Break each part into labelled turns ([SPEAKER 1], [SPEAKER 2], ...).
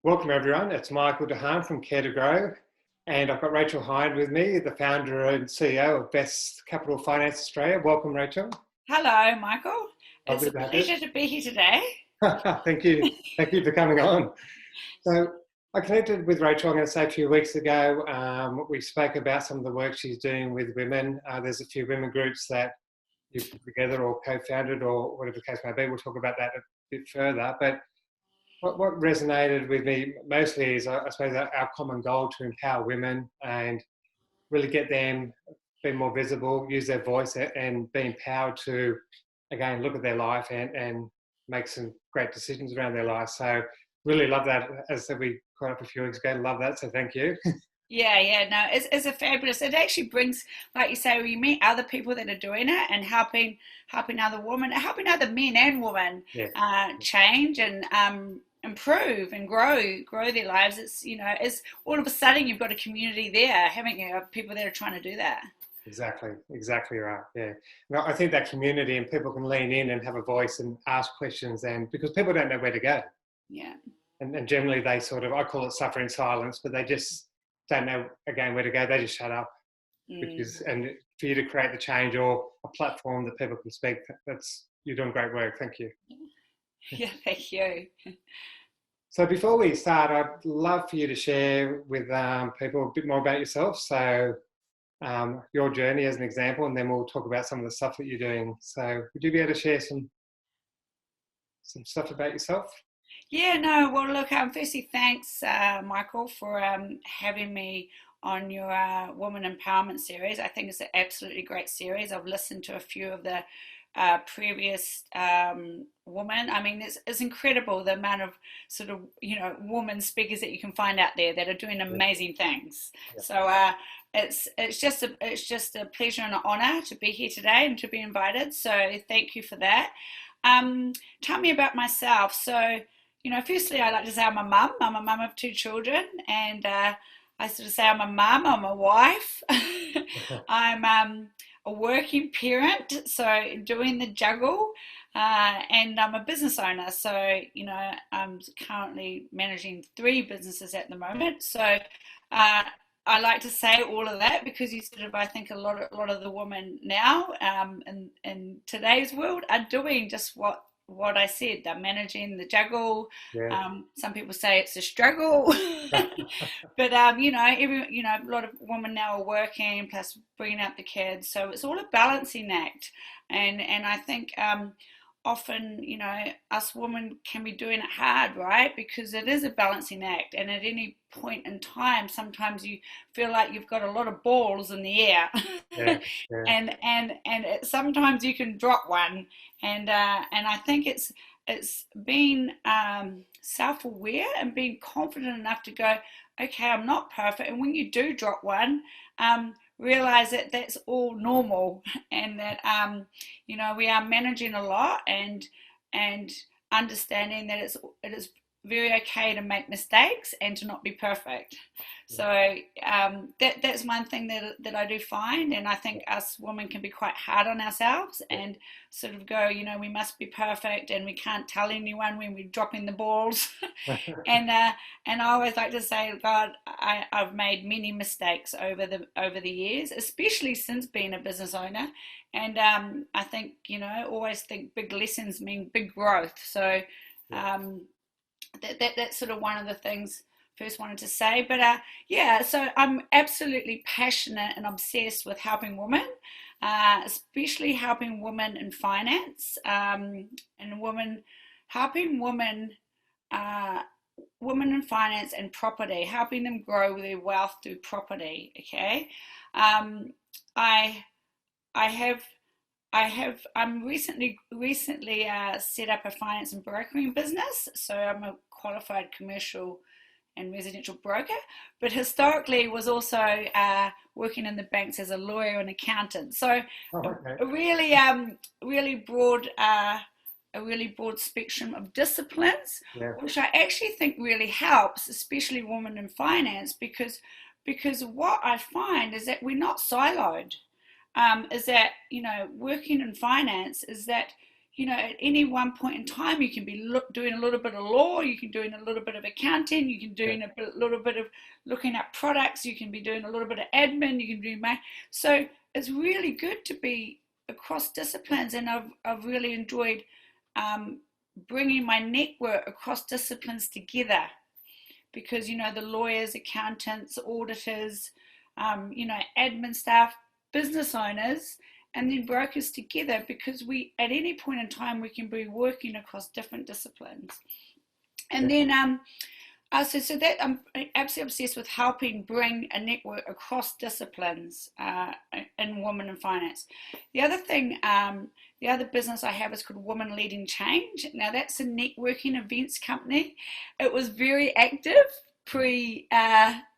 [SPEAKER 1] Welcome everyone, it's Michael DeHaan from Care to Grow, and I've got Rachel Hind with me, the founder and CEO of Best Capital Finance Australia. Welcome, Rachel.
[SPEAKER 2] Hello, Michael. It's
[SPEAKER 1] Lovely
[SPEAKER 2] a
[SPEAKER 1] to have you.
[SPEAKER 2] pleasure to be here today.
[SPEAKER 1] Thank you. Thank you for coming on. So I connected with Rachel, I'm going to say a few weeks ago. We spoke about some of the work she's doing with women. There's a few women groups that you've put together or co-founded or whatever the case may be. We'll talk about that a bit further. But what resonated with me mostly is, I suppose, our common goal to empower women and really get them be more visible, use their voice, and be empowered to, again, look at their life and make some great decisions around their life. So really love that. As I said, we caught up a few weeks ago. Love that. So thank you.
[SPEAKER 2] Yeah, no, it's a fabulous. It actually brings, like you say, we meet other people that are doing it and helping other women, helping other men and women
[SPEAKER 1] Yes.
[SPEAKER 2] change and improve and grow their lives. It's all of a sudden you've got a community there, having people that are trying to do that.
[SPEAKER 1] Exactly right. Yeah. No, I think that community and people can lean in and have a voice and ask questions, and because people don't know where to go.
[SPEAKER 2] Yeah.
[SPEAKER 1] And generally they sort of, I call it suffer in silence, but they just don't know again where to go. They just shut up,
[SPEAKER 2] Mm.
[SPEAKER 1] and for you to create the change or a platform that people can speak, you're doing great work. Thank you.
[SPEAKER 2] Yeah, thank you.
[SPEAKER 1] So before we start, I'd love for you to share with people a bit more about yourself. So your journey as an example, and then we'll talk about some of the stuff that you're doing. So would you be able to share some stuff about yourself?
[SPEAKER 2] Yeah, no, well, look, firstly, thanks, Michael, for having me on your Woman Empowerment series. I think it's an absolutely great series. I've listened to a few of the previous women. I mean, it's incredible the amount of sort of, women speakers that you can find out there that are doing
[SPEAKER 1] Yeah.
[SPEAKER 2] amazing things.
[SPEAKER 1] Yeah.
[SPEAKER 2] So it's just a pleasure and an honor to be here today and to be invited. So thank you for that. Tell me about myself. So, firstly, I like to say I'm a mum. I'm a mum of two children, and I sort of say I'm a mum, I'm a wife, I'm a working parent, so doing the juggle, and I'm a business owner. So, I'm currently managing three businesses at the moment. So, I like to say all of that because I think a lot of the women now in today's world are doing just what I said. They're managing the juggle.
[SPEAKER 1] Yeah.
[SPEAKER 2] Some people say it's a struggle, but a lot of women now are working plus bringing up the kids, so it's all a balancing act. And I think often, us women can be doing it hard, right? Because it is a balancing act, and at any point in time, sometimes you feel like you've got a lot of balls in the air,
[SPEAKER 1] Yeah. Yeah.
[SPEAKER 2] sometimes you can drop one, and I think it's being self-aware and being confident enough to go, okay, I'm not perfect, and when you do drop one, realize that that's all normal, and that we are managing a lot, and understanding that it is very okay to make mistakes and to not be perfect. So that's one thing that I do find, and I think us women can be quite hard on ourselves and sort of go, we must be perfect and we can't tell anyone when we're dropping the balls. And I always like to say, God, I've made many mistakes over the years, especially since being a business owner. And I think, always think big lessons mean big growth. So um, that's sort of one of the things first wanted to say. But so I'm absolutely passionate and obsessed with helping women, especially helping women in finance, and helping uh, women in finance and property, helping them grow their wealth through property. Okay, um, I I have I'm recently set up a finance and brokering business. So I'm a qualified commercial and residential broker, but historically was also working in the banks as a lawyer and accountant. So
[SPEAKER 1] Oh, okay.
[SPEAKER 2] a really really broad a really broad spectrum of disciplines,
[SPEAKER 1] Yeah.
[SPEAKER 2] which I actually think really helps, especially women in finance, because what I find is that we're not siloed. Is that working in finance is that at any one point in time, you can be doing a little bit of law, you can be doing a little bit of accounting, you can be doing a little bit of looking at products, you can be doing a little bit of admin, you can do so it's really good to be across disciplines, and I've really enjoyed bringing my network across disciplines together, because the lawyers, accountants, auditors, admin staff, business owners, and then brokers together, because we, at any point in time, we can be working across different disciplines. And then so that I'm absolutely obsessed with helping bring a network across disciplines in women in finance. The other thing, the other business I have is called Women Leading Change. Now that's a networking events company. It was very active pre-COVID.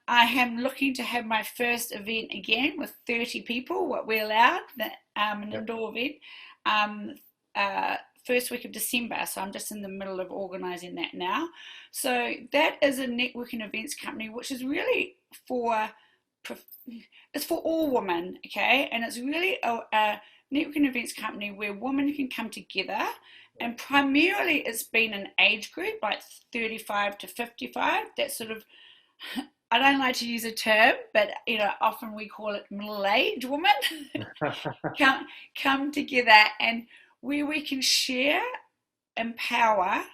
[SPEAKER 2] I am looking to have my first event again with 30 people, what we allowed, an indoor event, first week of December. So I'm just in the middle of organising that now. So that is a networking events company, which is really it's for all women, okay? And it's really a networking events company where women can come together. And primarily it's been an age group, like 35 to 55. That sort of, I don't like to use a term, but often we call it middle-aged women come together, and where we can share, empower,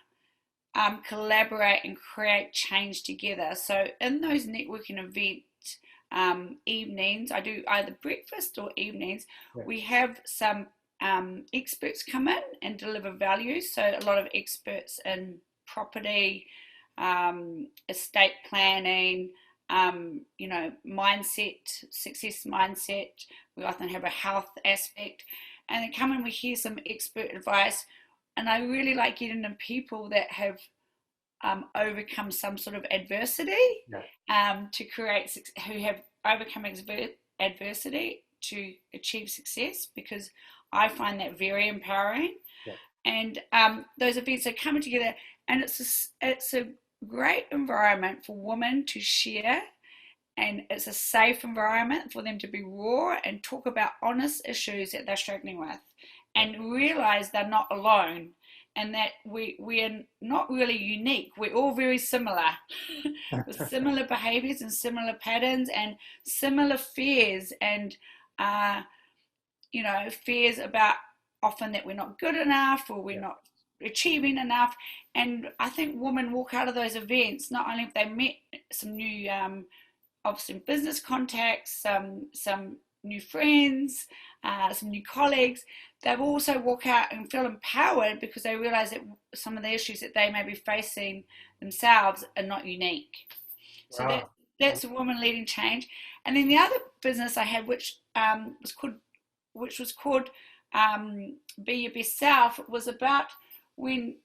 [SPEAKER 2] collaborate, and create change together. So in those networking event evenings, I do either breakfast or evenings. We have some experts come in and deliver value. So a lot of experts in property, estate planning, mindset, success mindset. We often have a health aspect, and then come in, we hear some expert advice. And I really like getting in people that have overcome some sort of adversity, who have overcome adversity to achieve success, because I find that very empowering. And those events are coming together, and it's a great environment for women to share, and it's a safe environment for them to be raw and talk about honest issues that they're struggling with, and realize they're not alone, and that we are not really unique. We're all very similar with similar behaviors and similar patterns and similar fears, and fears about often that we're not good enough, or we're not achieving enough. And I think women walk out of those events, not only have they met some new obviously business contacts, some new friends, some new colleagues, they've also walk out and feel empowered, because they realize that some of the issues that they may be facing themselves are not unique. Wow. So that's a Woman Leading Change. And then the other business I had, which was called Be Your Best Self, was about women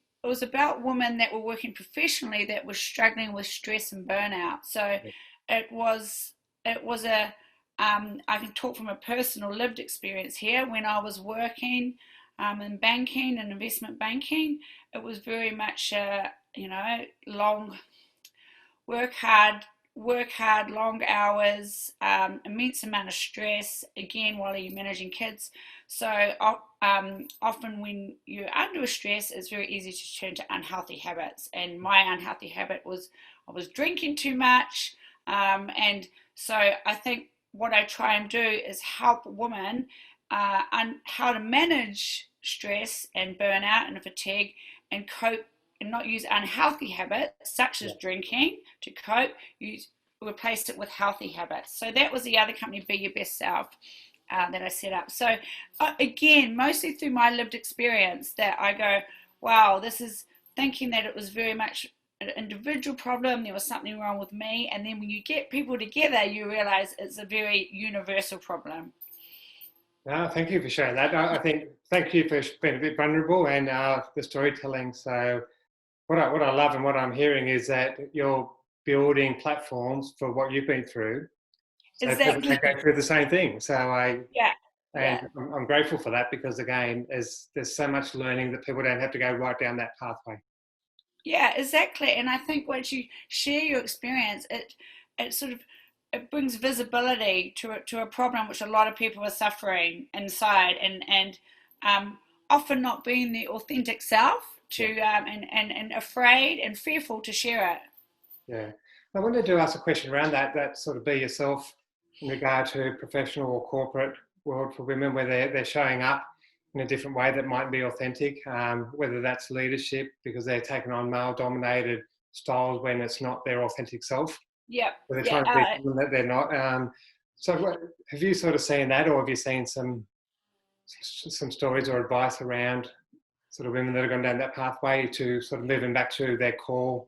[SPEAKER 2] that were working professionally that were struggling with stress and burnout. So it was a I can talk from a personal lived experience here. When I was working in banking and investment banking, it was very much long work hard, long hours, immense amount of stress, again, while you're managing kids. So often when you're under stress, it's very easy to turn to unhealthy habits. And my unhealthy habit was I was drinking too much. And so I think what I try and do is help women on how to manage stress and burnout and fatigue, and cope, and not use unhealthy habits such as drinking to cope. Replace it with healthy habits. So that was the other company, Be Your Best Self, that I set up. So again, mostly through my lived experience, that I go, wow, this is thinking that it was very much an individual problem, there was something wrong with me, and then when you get people together, you realize it's a very universal problem.
[SPEAKER 1] No, thank you for sharing that. I think, thank you for being a bit vulnerable and the storytelling. So what I love and what I'm hearing is that you're building platforms for what you've been through, so people can go through the same thing. So I'm grateful for that, because again, there's so much learning that people don't have to go right down that pathway. Yeah, exactly. And I think once you share your experience, it sort of
[SPEAKER 2] it brings visibility to a problem which a lot of people are suffering inside, and often not being the authentic self and afraid and fearful to share it.
[SPEAKER 1] Yeah. I wanted to ask a question around that sort of be yourself in regard to professional or corporate world for women, where they're showing up in a different way that might be authentic, whether that's leadership because they're taking on male-dominated styles when it's not their authentic self.
[SPEAKER 2] Yep.
[SPEAKER 1] Or they're trying to be someone that they're not. So have you sort of seen that, or have you seen some stories or advice around sort of women that have gone down that pathway to sort of moving back to their core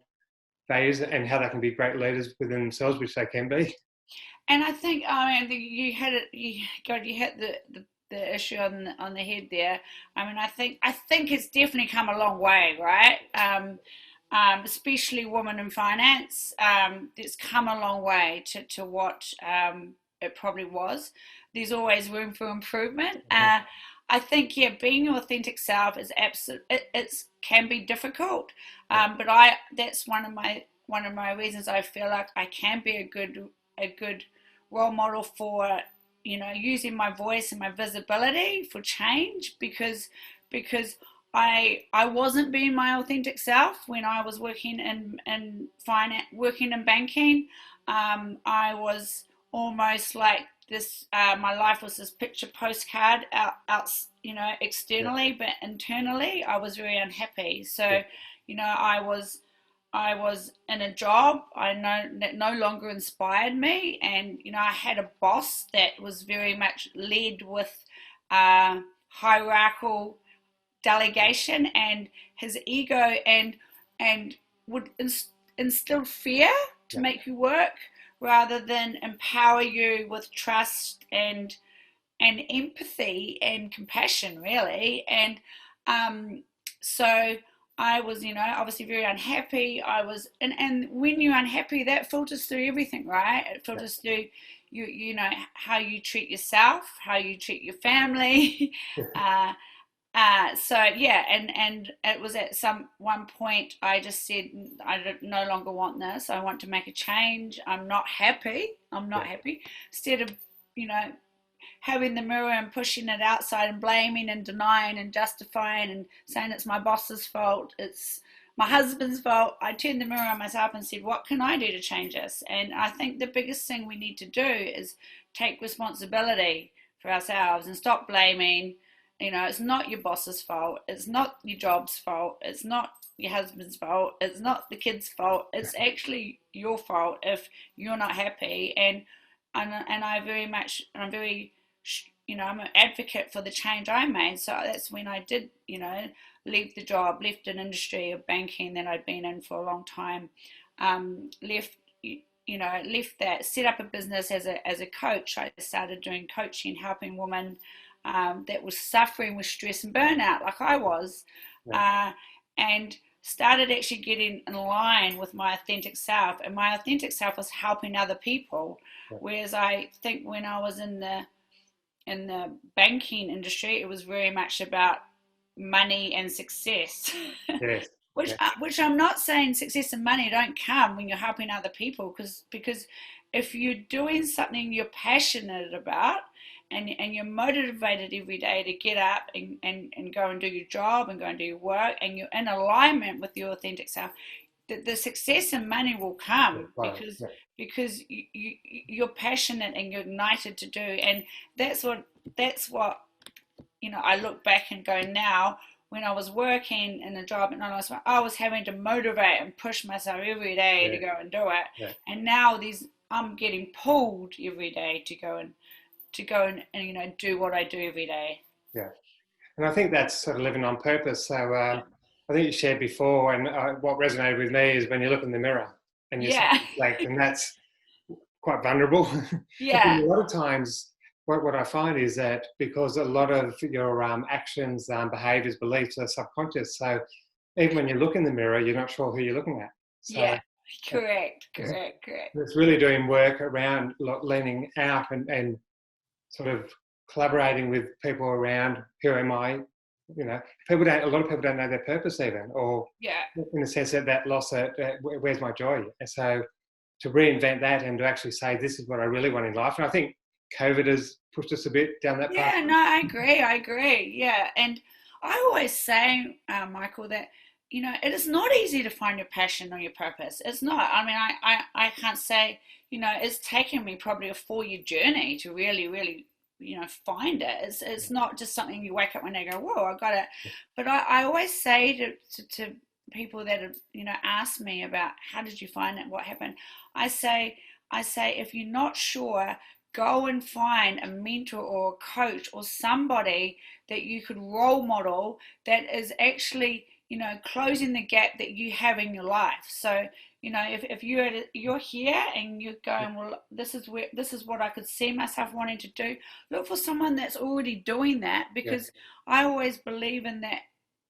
[SPEAKER 1] values and how they can be great leaders within themselves, which they can be?
[SPEAKER 2] And I think, you hit it. You hit the issue on the head there. I mean, I think it's definitely come a long way, right? Especially women in finance. It's come a long way to what it probably was. There's always room for improvement. I think, yeah, being your authentic self is absolute. It's can be difficult, but that's one of my reasons I feel like I can be a good role model for, using my voice and my visibility for change, because I wasn't being my authentic self when I was working in finance, working in banking. I was almost like this. My life was this picture postcard out externally, but internally I was very unhappy. So, I was in a job that no longer inspired me, and I had a boss that was very much led with hierarchical delegation and his ego, and would instill fear to make you work rather than empower you with trust and empathy and compassion, really. And so I was, obviously very unhappy. And when you're unhappy, that filters through everything, right? It filters through how you treat yourself, how you treat your family. So yeah, and it was at one point I just said, I no longer want this. I want to make a change. I'm not happy. Instead of, having the mirror and pushing it outside and blaming and denying and justifying and saying it's my boss's fault, it's my husband's fault, I turned the mirror on myself and said, what can I do to change this? And I think the biggest thing we need to do is take responsibility for ourselves and stop blaming. It's not your boss's fault. It's not your job's fault. It's not your husband's fault. It's not the kid's fault. It's actually your fault if you're not happy. And I'm an advocate for the change I made. So that's when I did, leave the job, left an industry of banking that I'd been in for a long time, left that, set up a business as a coach. I started doing coaching, helping women that was suffering with stress and burnout like I was, and started actually getting in line with my authentic self. And my authentic self was helping other people, whereas I think when I was in the banking industry, it was very much about money and success.
[SPEAKER 1] Yes.
[SPEAKER 2] Which I'm not saying success and money don't come when you're helping other people, because if you're doing something you're passionate about and you're motivated every day to get up and go and do your job and go and do your work, and you're in alignment with your authentic self, the success and money will come because you're passionate and you're ignited to do. And that's what I look back and go now. When I was working in a job and I was having to motivate and push myself every day to go and do it. And now I'm getting pulled every day to go and do what I do every day.
[SPEAKER 1] Yeah, and I think that's sort of living on purpose. So I think you shared before, and what resonated with me is when you look in the mirror and you're like, and that's quite vulnerable.
[SPEAKER 2] Yeah.
[SPEAKER 1] A lot of times, what I find is that because a lot of your actions, behaviours, beliefs are subconscious. So even when you look in the mirror, you're not sure who you're looking at. So,
[SPEAKER 2] correct.
[SPEAKER 1] It's really doing work around leaning out and sort of collaborating with people around. Who am I? A lot of people don't know their purpose even, or in the sense that loss, where's my joy? And so to reinvent that and to actually say, this is what I really want in life. And I think COVID has pushed us a bit down that path.
[SPEAKER 2] Yeah, no, I agree. Yeah. And I always say, Michael, that, it is not easy to find your passion or your purpose. It's not. I mean, I can't say, it's taken me probably a 4-year journey to really, really, find it. It's not just something you wake up one day and go, whoa, I got it. But I always say to people that have, asked me about how did you find it, what happened, I say, if you're not sure, go and find a mentor or a coach or somebody that you could role model that is actually, closing the gap that you have in your life. So, if you're here and you're going, well, this is what I could see myself wanting to do, look for someone that's already doing that, because I always believe in that,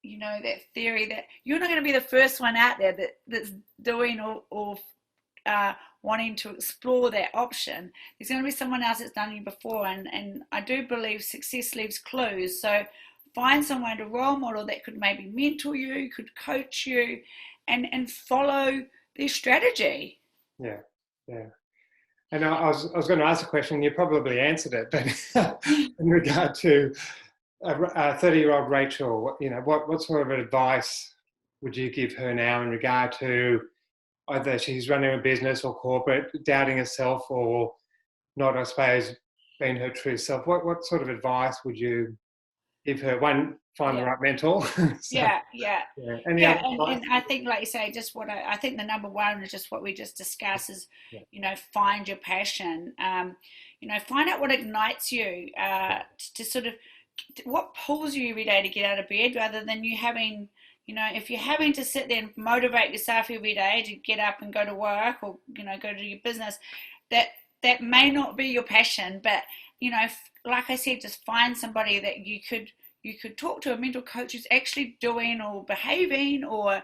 [SPEAKER 2] that theory that you're not going to be the first one out there that's doing or wanting to explore that option. There's going to be someone else that's done it before, and I do believe success leaves clues. So find someone to role model that could maybe mentor you, could coach you, and follow their strategy.
[SPEAKER 1] Yeah. And I was going to ask a question, you probably answered it, but in regard to 30-year-old Rachel, what sort of advice would you give her now in regard to either she's running a business or corporate, doubting herself or not, I suppose, being her true self? What sort of advice would you give her? One, find the right mentor.
[SPEAKER 2] And I think, like you say, just what I think the number one is just what we just discussed is, find your passion. Find out what ignites you, to sort of what pulls you every day to get out of bed, rather than you having, if you're having to sit there and motivate yourself every day to get up and go to work or, go to your business, that may not be your passion. But, like I said, just find somebody that you could talk to, a mental coach who's actually doing or behaving or,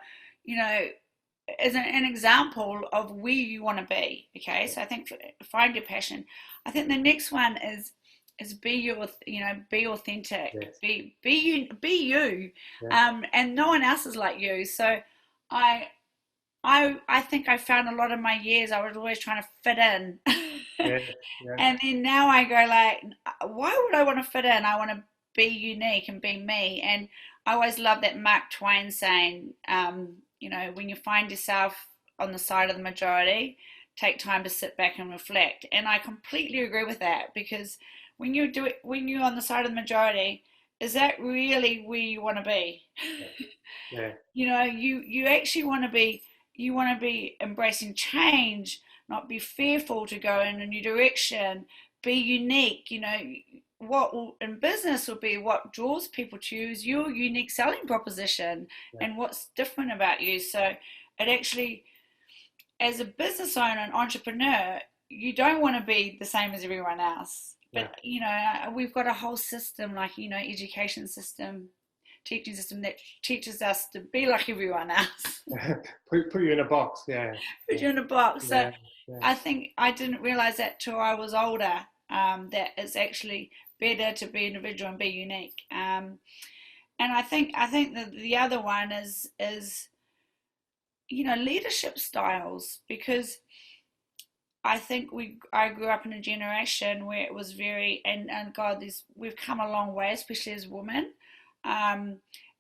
[SPEAKER 2] as an example of where you want to be. Okay. So I think find your passion. I think the next one is be authentic, be you, and no one else is like you. So I think I found a lot of my years I was always trying to fit in, and then now I go like, why would I want to fit in? I want to be unique and be me. And I always love that Mark Twain saying, when you find yourself on the side of the majority, take time to sit back and reflect. And I completely agree with that, because when you're on the side of the majority, is that really where you want to be? You actually want to be embracing change, not be fearful to go in a new direction, be unique. What in business will be what draws people to you is your unique selling proposition and what's different about you. So it actually, as a business owner and entrepreneur, you don't want to be the same as everyone else. But, we've got a whole system, like, education system, teaching system that teaches us to be like everyone else.
[SPEAKER 1] put you in a box,
[SPEAKER 2] Put you in a box. So I think I didn't realize that till I was older, that it's actually better to be individual and be unique. And I think that the other one is leadership styles, because I think I grew up in a generation where it was very, and God, we've come a long way, especially as women,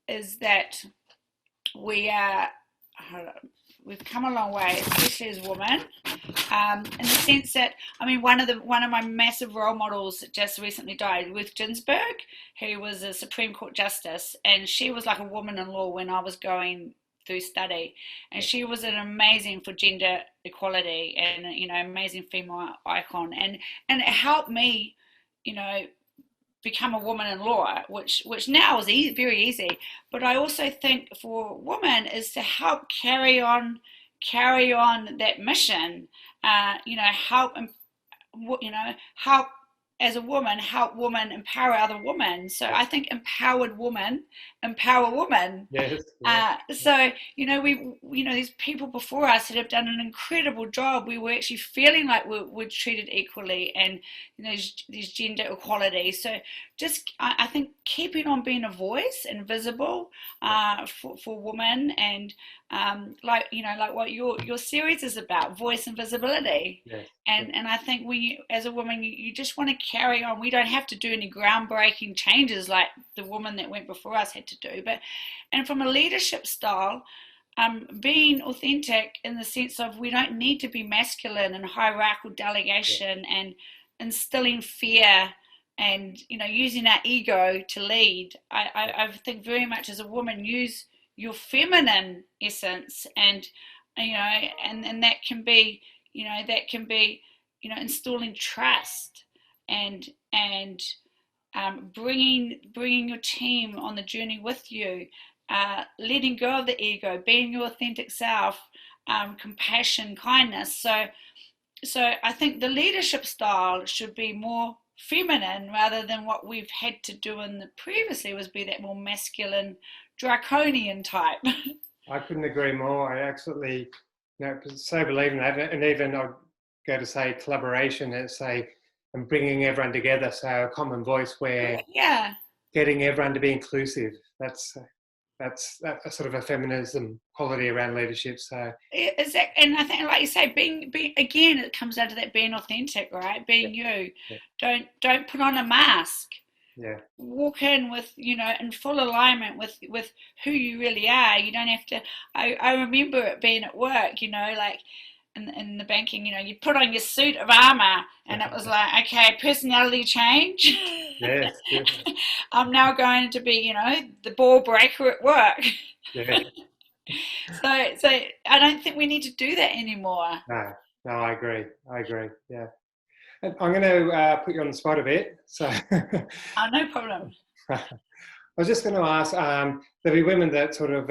[SPEAKER 2] is that we've come a long way, especially as women, in the sense that, I mean, one of my massive role models just recently died, Ruth Ginsburg, who was a Supreme Court Justice, and she was like a woman-in-law when I was going through study, and she was an amazing for gender equality and amazing female icon, and it helped me become a woman-in-law, which now is very easy. But I also think for women is to help carry on that mission, help as a woman, help women empower other women. So I think empowered women empower women.
[SPEAKER 1] Yes, yeah,
[SPEAKER 2] So there's people before us that have done an incredible job. We were actually feeling like we're treated equally, and there's gender equality. So just I think keeping on being a voice and visible for women, and like what your series is about, voice and visibility.
[SPEAKER 1] yes,
[SPEAKER 2] And I think as a woman, you just want to carry on. We don't have to do any groundbreaking changes like the woman that went before us had to do. And from a leadership style, being authentic in the sense of we don't need to be masculine and hierarchical delegation and instilling fear and using our ego to lead. I think very much as a woman, use your feminine essence, and and that can be installing trust and bringing your team on the journey with you, letting go of the ego, being your authentic self, compassion, kindness. So I think the leadership style should be more feminine rather than what we've had to do in the previously was be that more masculine, draconian type.
[SPEAKER 1] I couldn't agree more. I absolutely so believe in that. And even I'd go to say collaboration and say, and bringing everyone together. So a common voice where getting everyone to be inclusive. That's a sort of a feminism quality around leadership. So
[SPEAKER 2] exactly, and I think, like you say, being again, it comes down to that being authentic, right? Being you. Don't put on a mask.
[SPEAKER 1] Yeah.
[SPEAKER 2] Walk in with in full alignment with who you really are. You don't have to. I remember it being at work, like in the banking, you put on your suit of armor, and it was like, okay, personality change.
[SPEAKER 1] Yes.
[SPEAKER 2] I'm now going to be, the ball breaker at work.
[SPEAKER 1] Yeah.
[SPEAKER 2] So I don't think we need to do that anymore.
[SPEAKER 1] No, I agree. Yeah. And I'm going to put you on the spot a bit. So.
[SPEAKER 2] No problem.
[SPEAKER 1] I was just going to ask, there'll be women that sort of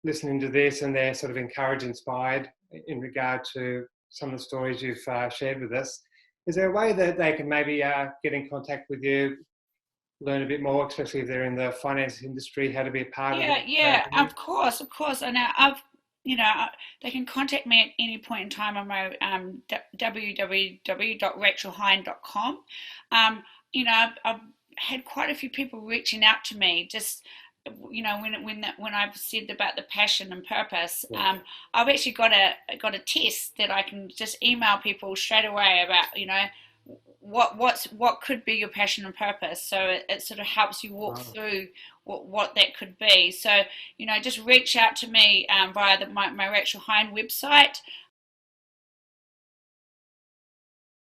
[SPEAKER 1] listening to this and they're sort of encouraged, inspired in regard to some of the stories you've shared with us. Is there a way that they can maybe get in contact with you, learn a bit more, especially if they're in the finance industry, how to be a part of it?
[SPEAKER 2] Yeah, of course. And they can contact me at any point in time on my www.rachelhind.com. I've had quite a few people reaching out to me just when I've said about the passion and purpose. I've actually got a test that I can just email people straight away about what could be your passion and purpose. So it sort of helps you walk through what that could be. So just reach out to me via my Rachel Hind website.